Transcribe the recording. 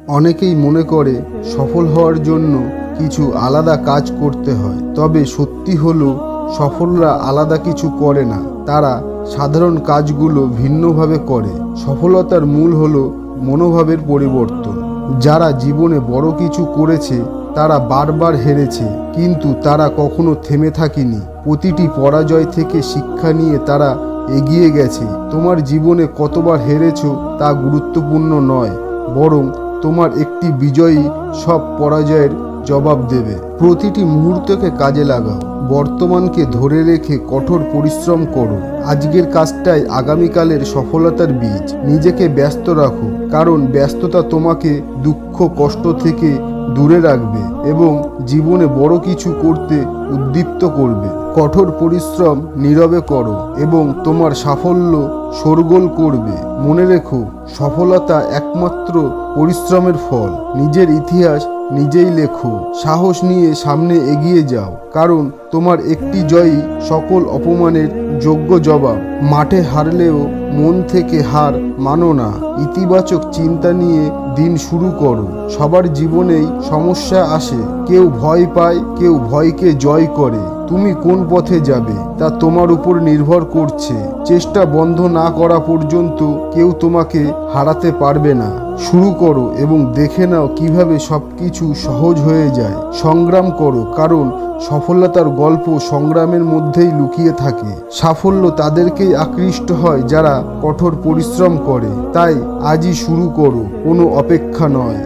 অনেকেই মনে করে সফল হওয়ার জন্য কিছু আলাদা কাজ করতে হয়, তবে সত্যি হলো সফলরা আলাদা কিছু করে না, তারা সাধারণ কাজগুলো ভিন্নভাবে করে। সফলতার মূল হলো মনোভাবের পরিবর্তন। যারা জীবনে বড় কিছু করেছে তারা বারবার হেরেছে, কিন্তু তারা কখনো থেমে থাকেনি। প্রতিটি পরাজয় থেকে শিক্ষা নিয়ে তারা এগিয়ে গেছে। তোমার জীবনে কতবার হেরেছো তা গুরুত্বপূর্ণ নয়, বরং তোমার একটি বিজয়ী সব পরাজয়ের জবাব দেবে। প্রতিটি মুহূর্তকে কাজে লাগাও, বর্তমানকে ধরে রেখে কঠোর পরিশ্রম করো। আজকের কাজটাই আগামীকালের সফলতার বীজ। নিজেকে ব্যস্ত রাখো, কারণ ব্যস্ততা তোমাকে দুঃখ কষ্ট থেকে দূরে রাখবে এবং জীবনে বড় কিছু করতে উদ্দীপ্ত করবে। কঠোর পরিশ্রম নীরবে করো এবং তোমার সাফল্য শোরগোল করবে। মনে রেখো, সফলতা একমাত্র পরিশ্রমের ফল। নিজের ইতিহাস নিজেই লেখো। সাহস নিয়ে সামনে এগিয়ে যাও, কারণ তোমার একটি জয়ই সকল অপমানের যোগ্য জবাব। মাঠে হারলেও মন থেকে হার মানো না। ইতিবাচক চিন্তা নিয়ে দিন শুরু করো। সবার জীবনেই সমস্যা আসে, কেউ ভয় পায়, কেউ ভয়কে জয় করে। তুমি কোন পথে যাবে তা তোমার উপর নির্ভর করছে। চেষ্টা বন্ধ না করা পর্যন্ত কেউ তোমাকে হারাতে পারবে না। শুরু করো এবং দেখে নাও কিভাবে সবকিছু সহজ হয়ে যায়। সংগ্রাম করো, কারণ সফলতার গল্প সংগ্রামের মধ্যেই লুকিয়ে থাকে। সাফল্য তাদেরকেই আকৃষ্ট হয় যারা কঠোর পরিশ্রম করে। তাই আজই শুরু করো, কোনো অপেক্ষা নয়।